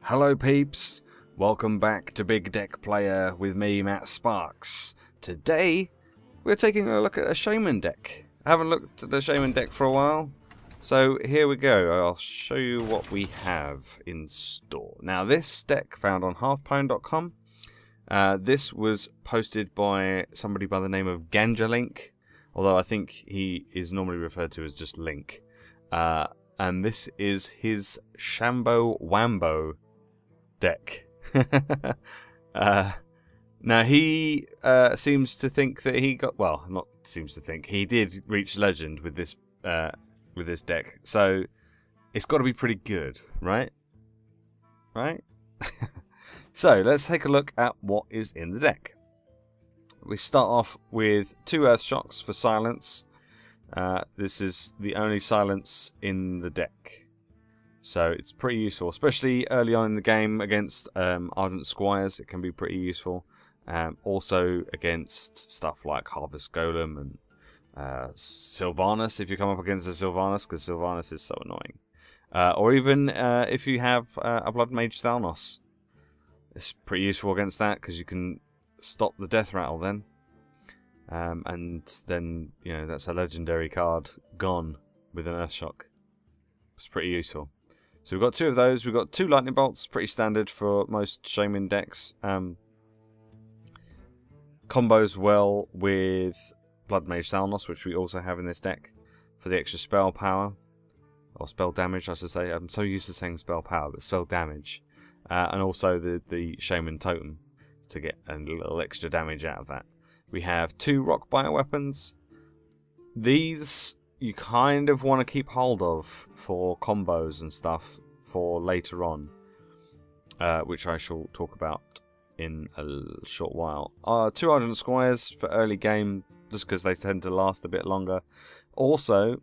Hello peeps, welcome back to Big Deck Player with me, Matt Sparks. Today we're taking a look at a Shaman deck. I haven't looked at the Shaman deck for a while, so here we go. I'll show you what we have in store. Now this deck found on Hearthstone.com. This was posted by somebody by the name of Ganja Link, although I think he is normally referred to as just Link. And this is his Shambo Whambo deck. Now he seems to think that he got, well, not seems to think, he did reach legend with this deck, so it's got to be pretty good, right? So let's take a look at what is in the deck. We start off with 2 Earth Shocks for silence. This is the only silence in the deck, so it's pretty useful, especially early on in the game against Ardent Squires. It can be pretty useful. Also against stuff like Harvest Golem and Sylvanas, if you come up against a Sylvanas, because Sylvanas is so annoying. Or even if you have a Blood Mage Thalnos. It's pretty useful against that, because you can stop the Death Rattle then. And then, you know, that's a legendary card gone with an Earth Shock. It's pretty useful. So we've got 2 of those. We've got 2 Lightning Bolts, pretty standard for most Shaman decks. Combos well with Blood Mage Thalnos, which we also have in this deck, for the extra spell power. Or spell damage, I should say. I'm so used to saying spell power, but spell damage. And also the Shaman Totem, to get a little extra damage out of that. We have 2 rock bioweapons. These you kind of want to keep hold of for combos and stuff for later on, which I shall talk about in a short while. 2 Ardent Squires for early game, just because they tend to last a bit longer. Also,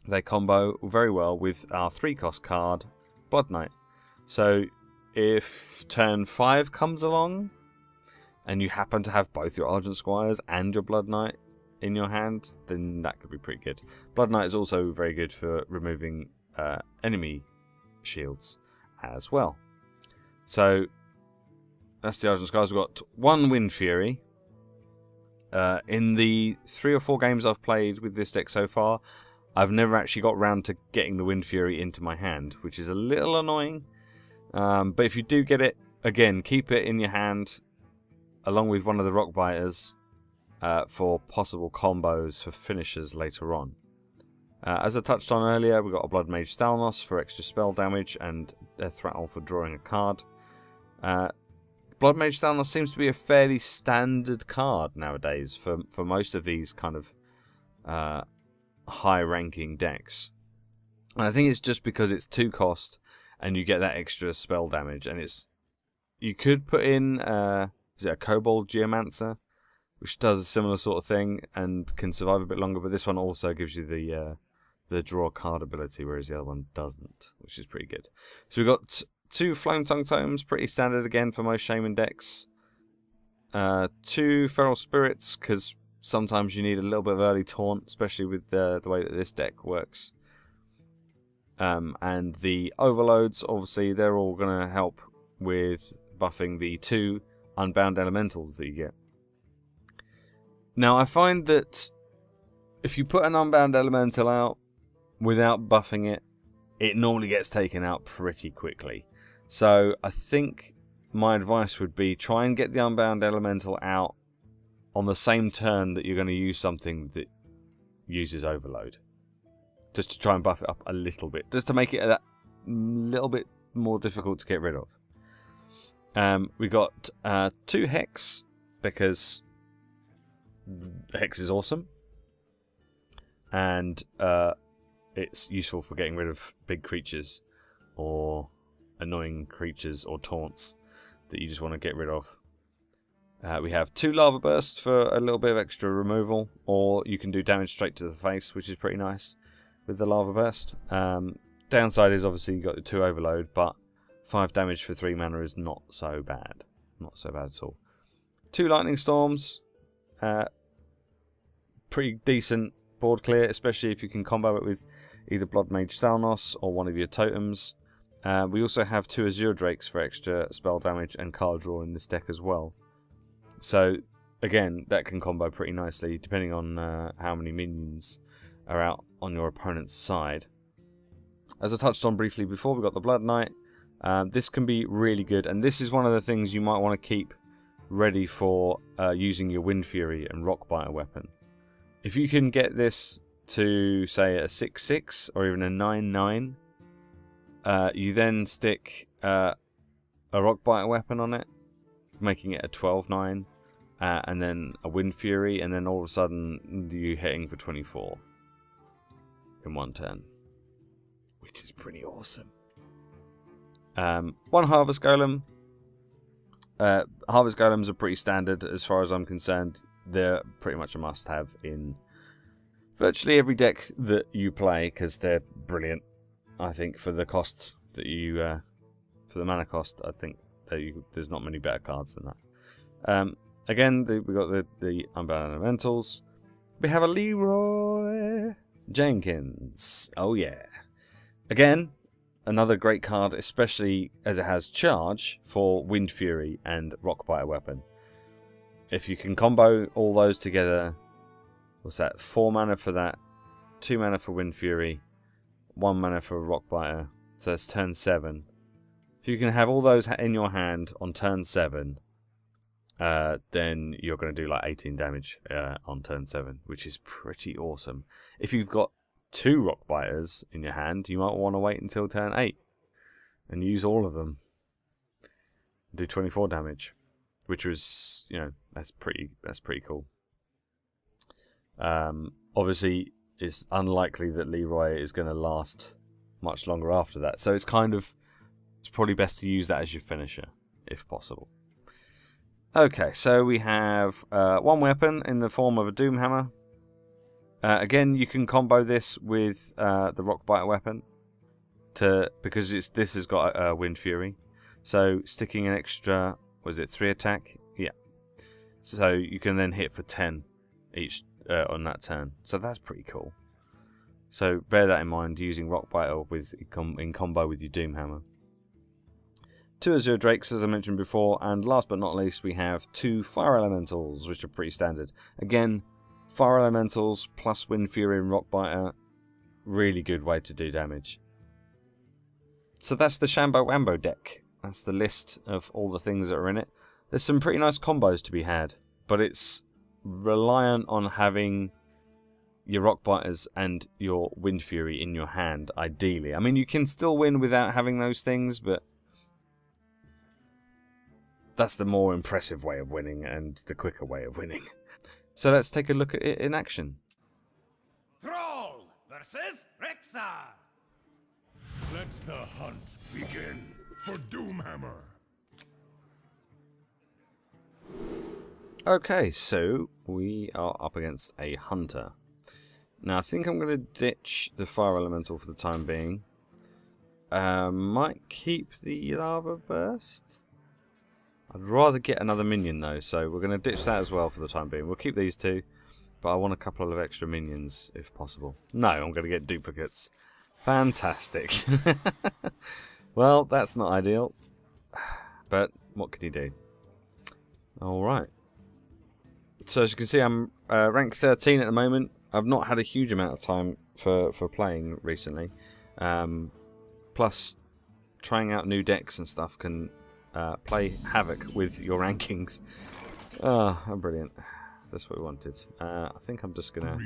they combo very well with our 3-cost card, Blood Knight. So if turn 5 comes along, and you happen to have both your Ardent Squires and your Blood Knight in your hand, then that could be pretty good. Blood Knight is also very good for removing enemy shields as well. So that's the Ardent Squires. We've got 1 Wind Fury. In the 3 or 4 games I've played with this deck so far, I've never actually got round to getting the Wind Fury into my hand, which is a little annoying. But if you do get it, again, keep it in your hand, along with one of the Rock Biters, for possible combos for finishers later on. As I touched on earlier, we've got a Blood Mage Thalnos for extra spell damage and Death Rattle for drawing a card. Blood Mage Thalnos seems to be a fairly standard card nowadays for most of these kind of high-ranking decks. And I think it's just because it's 2 cost and you get that extra spell damage, and you could put in is it a Kobold Geomancer, which does a similar sort of thing and can survive a bit longer, but this one also gives you the draw card ability, whereas the other one doesn't, which is pretty good. So we've got 2 Flame Tongue Totems, pretty standard again for most Shaman decks. 2 Feral Spirits, because sometimes you need a little bit of early taunt, especially with the way that this deck works. And the Overloads, obviously, they're all going to help with buffing the 2 Unbound Elementals that you get. Now, I find that if you put an Unbound Elemental out without buffing it, it normally gets taken out pretty quickly. So I think my advice would be try and get the Unbound Elemental out on the same turn that you're going to use something that uses Overload. Just to try and buff it up a little bit. Just to make it a little bit more difficult to get rid of. We got 2 Hex, because Hex is awesome. And it's useful for getting rid of big creatures or annoying creatures or taunts that you just want to get rid of. We have 2 Lava Bursts for a little bit of extra removal, or you can do damage straight to the face, which is pretty nice with the Lava Burst. Downside is obviously you got the 2 Overload, but 5 damage for 3 mana is not so bad. Not so bad at all. 2 Lightning Storms. Pretty decent board clear, especially if you can combo it with either Blood Mage Thalnos or one of your totems. We also have 2 Azure Drakes for extra spell damage and card draw in this deck as well. So, again, that can combo pretty nicely depending on how many minions are out on your opponent's side. As I touched on briefly before, we've got the Blood Knight. This can be really good, and this is one of the things you might want to keep ready for using your Wind Fury and Rockbiter weapon. If you can get this to, say, a 6/6 or even a 9/9, you then stick a Rockbiter weapon on it, making it a 12/9, and then a Wind Fury, and then all of a sudden you're hitting for 24 in one turn, which is pretty awesome. 1 Harvest Golem. Harvest Golems are pretty standard as far as I'm concerned. They're pretty much a must-have in virtually every deck that you play, because they're brilliant. I think for the cost that you, for the mana cost, I think that there's not many better cards than that. Again, we got the Unbound Elementals. We have a Leroy Jenkins. Oh yeah. Again, another great card, especially as it has charge for Wind Fury and Rockbiter weapon. If you can combo all those together, what's that? 4 mana for that, 2 mana for Wind Fury, 1 mana for Rockbiter. So that's turn 7. If you can have all those in your hand on turn 7, then you're going to do like 18 damage on turn 7, which is pretty awesome. If you've got 2 Rockbiters in your hand, you might want to wait until turn 8 and use all of them. Do 24 damage, which was, you know, that's pretty cool. Obviously, it's unlikely that Leroy is going to last much longer after that, so it's probably best to use that as your finisher if possible. Okay, so we have 1 weapon in the form of a Doomhammer. Again, you can combo this with the Rockbiter weapon because this has got a Wind Fury. So sticking an extra, was it 3 attack? Yeah. So you can then hit for 10 each on that turn. So that's pretty cool. So bear that in mind, using Rockbiter in combo with your Doomhammer. 2 Azure Drakes, as I mentioned before, and last but not least, we have 2 Fire Elementals, which are pretty standard. Again, Fire Elementals plus Wind Fury and Rockbiter, really good way to do damage. So that's the Shambo Whambo deck. That's the list of all the things that are in it. There's some pretty nice combos to be had, but it's reliant on having your Rockbiters and your Wind Fury in your hand, ideally. I mean, you can still win without having those things, but that's the more impressive way of winning and the quicker way of winning. So let's take a look at it in action. Thrall versus Rexar. Let the hunt begin for Doomhammer. Okay, so we are up against a Hunter. Now I think I'm going to ditch the Fire Elemental for the time being. Might keep the Lava Burst. I'd rather get another minion though, so we're going to ditch that as well for the time being. We'll keep these 2, but I want a couple of extra minions if possible. No, I'm going to get duplicates. Fantastic. Well, that's not ideal, but what can you do? Alright. So as you can see, I'm rank 13 at the moment. I've not had a huge amount of time for playing recently. Plus, trying out new decks and stuff can play havoc with your rankings. Oh, brilliant. That's what we wanted. I think I'm just gonna...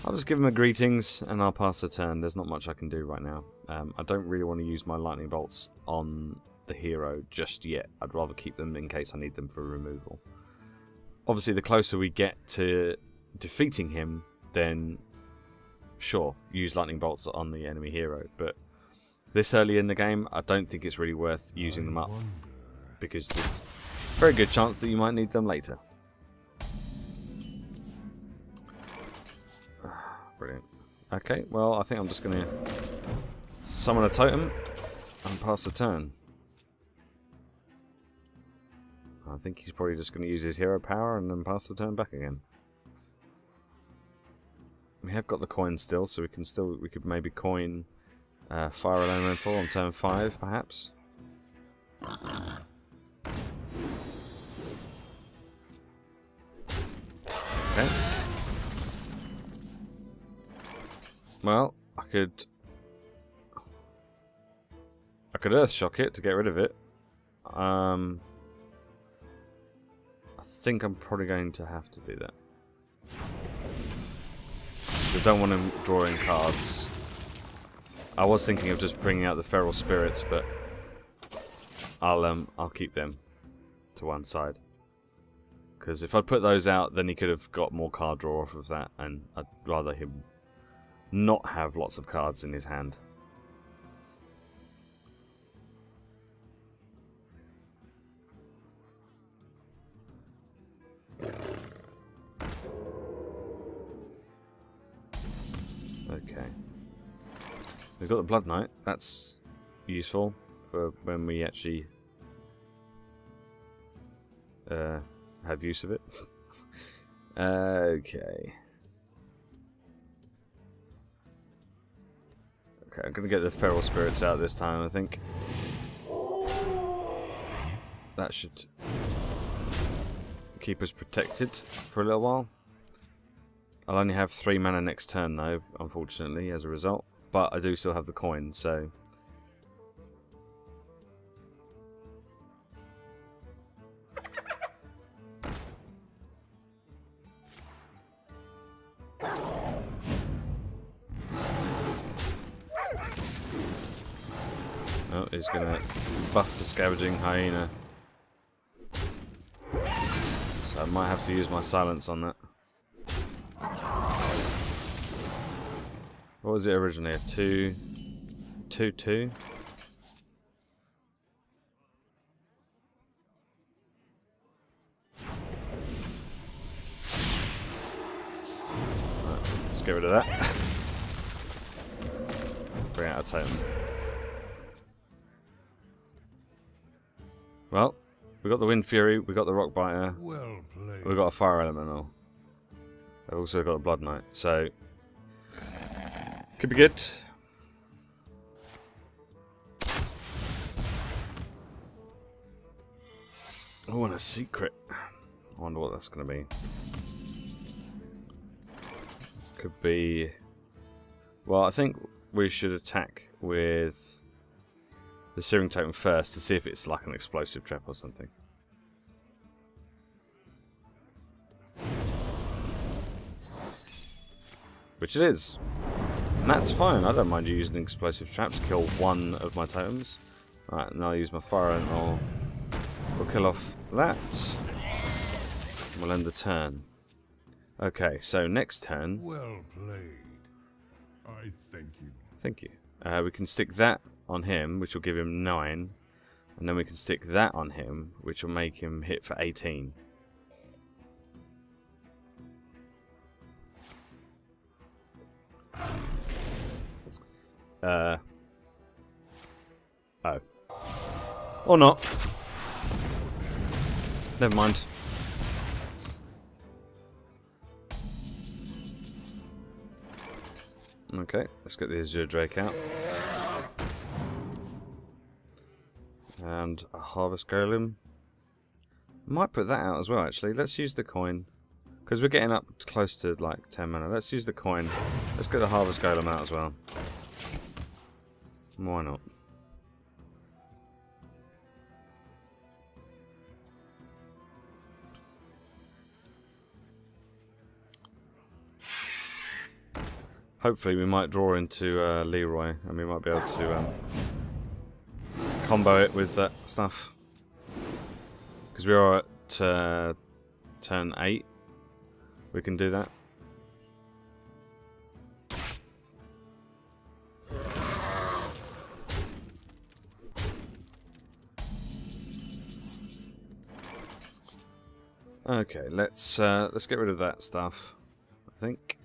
I'll just give him a greetings and I'll pass the turn. There's not much I can do right now. I don't really want to use my lightning bolts on the hero just yet. I'd rather keep them in case I need them for removal. Obviously, the closer we get to defeating him, then sure, use lightning bolts on the enemy hero. But this early in the game, I don't think it's really worth using them up, because there's a very good chance that you might need them later. Brilliant. Okay, well, I think I'm just going to summon a totem and pass the turn. I think he's probably just going to use his hero power and then pass the turn back again. We have got the coin still, so we could maybe coin Fire Elemental on turn 5, perhaps. Okay. Well, I could Earth Shock it to get rid of it. I think I'm probably going to have to do that. I don't want him drawing cards. I was thinking of just bringing out the Feral Spirits, but I'll keep them to one side. Because if I put those out, then he could have got more card draw off of that, and I'd rather him not have lots of cards in his hand. Okay. We've got the Blood Knight. That's useful for when we actually have use of it. Okay. Okay, I'm going to get the Feral Spirits out this time, I think. That should keep us protected for a little while. I'll only have 3 mana next turn though, unfortunately, as a result. But I do still have the coin, so... Oh, he's gonna buff the Scavenging Hyena. So I might have to use my silence on that. What was it originally? A 2/2/2? Right, let's get rid of that. Bring out a totem. Well, we got the Wind Fury, we got the Rock Biter, Well played. we got a Fire Elemental. I've also got a Blood Knight, so could be good. Oh, and a secret. I wonder what that's going to be. Could be... Well, I think we should attack with the Searing Totem first to see if it's like an explosive trap or something. Which it is. And that's fine, I don't mind using an explosive trap to kill one of my totems. Right, and I'll use my fire and we'll kill off that. We'll end the turn. Okay, so next turn... Well played. I thank you. Thank you. We can stick that on him, which will give him 9. And then we can stick that on him, which will make him hit for 18. Oh. Or not. Never mind. Okay, let's get the Azure Drake out. And a Harvest Golem. Might put that out as well, actually. Let's use the coin. Because we're getting up close to like 10 mana. Let's use the coin. Let's get the Harvest Golem out as well. Why not? Hopefully we might draw into Leroy and we might be able to combo it with that stuff. Because we are at turn 8. We can do that. Okay, let's get rid of that stuff, I think.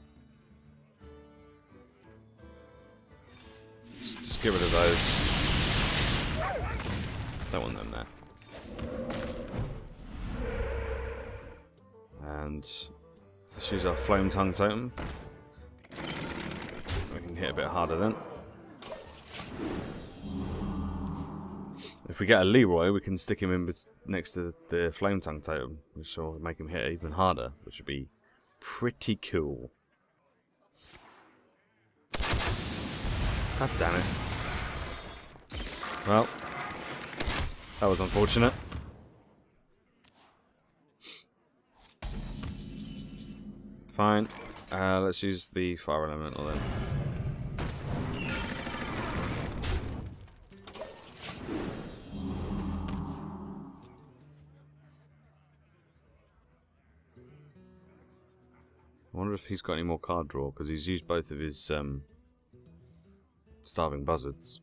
Let's just get rid of those. Don't want them there. And let's use our Flame Tongue Totem. We can hit a bit harder then. If we get a Leroy, we can stick him in next to the Flame Tongue totem, which will make him hit even harder, which would be pretty cool. God damn it. Well, that was unfortunate. Fine. Let's use the Fire Elemental then. I wonder if he's got any more card draw, because he's used both of his Starving Buzzards.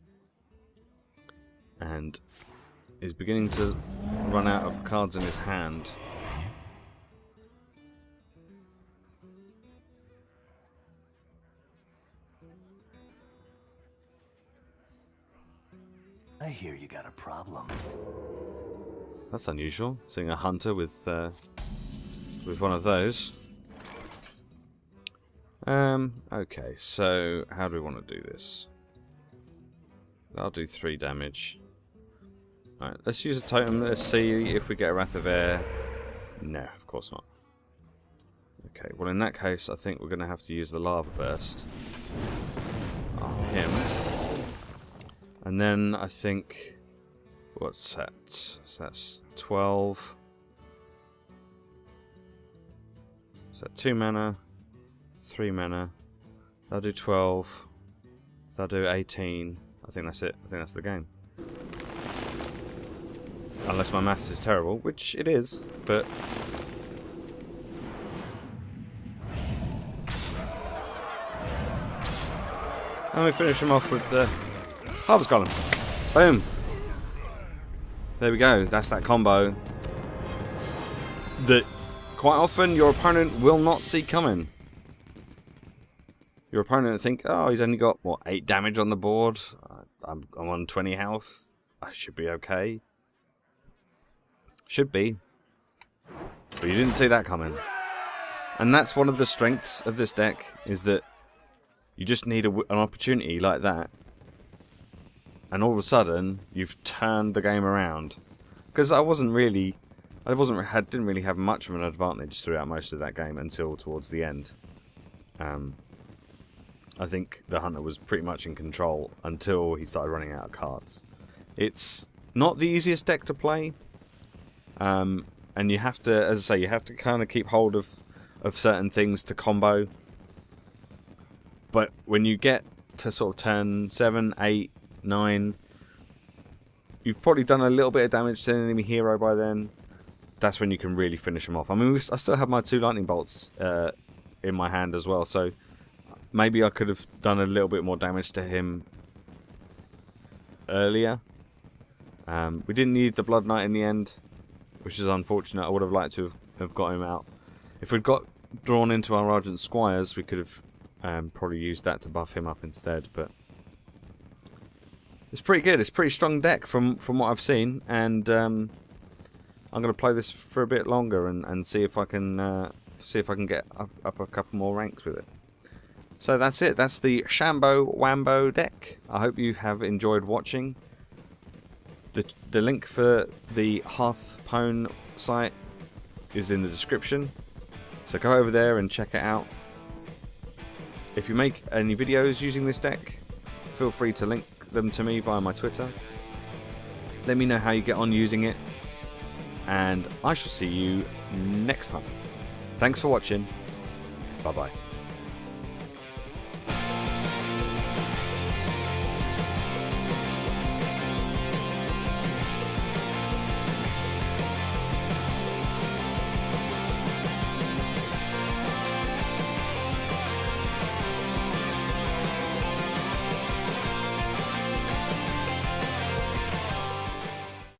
And is beginning to run out of cards in his hand. I hear you got a problem. That's unusual, seeing a hunter with one of those. Okay, so how do we want to do this? I'll do 3 damage. Alright, let's use a totem. Let's see if we get a Wrath of Air. No, of course not. Okay, well in that case, I think we're going to have to use the Lava Burst on him. And then I think... what's that? So that's 12. So 2 mana, 3 mana. I'll do 12. So I'll do 18. I think that's it. I think that's the game. Unless my maths is terrible, which it is, but... let me finish him off with the Harvest Golem. Boom! There we go. That's that combo that quite often your opponent will not see coming. Your opponent will think, oh, he's only got, what, 8 damage on the board? I'm on 20 health. I should be okay. Should be. But you didn't see that coming. And that's one of the strengths of this deck, is that you just need an opportunity like that. And all of a sudden, you've turned the game around. Because didn't really have much of an advantage throughout most of that game until towards the end. I think the Hunter was pretty much in control until he started running out of cards. It's not the easiest deck to play. And you have to, as I say, you have to kind of keep hold of certain things to combo. But when you get to sort of turn 7, 8, 9, you've probably done a little bit of damage to an enemy hero by then. That's when you can really finish him off. I mean, I still have my 2 lightning bolts in my hand as well, so maybe I could have done a little bit more damage to him earlier. We didn't need the Blood Knight in the end, which is unfortunate. I would have liked to have got him out. If we'd got drawn into our Argent Squires, we could have probably used that to buff him up instead, but it's pretty good. It's a pretty strong deck from what I've seen, and I'm going to play this for a bit longer and see if I can get up a couple more ranks with it. So that's it. That's the Shambo Whambo deck. I hope you have enjoyed watching. The link for the Hearthstone site is in the description, so go over there and check it out. If you make any videos using this deck, feel free to link them to me via my Twitter. Let me know how you get on using it, and I shall see you next time. Thanks for watching. Bye bye.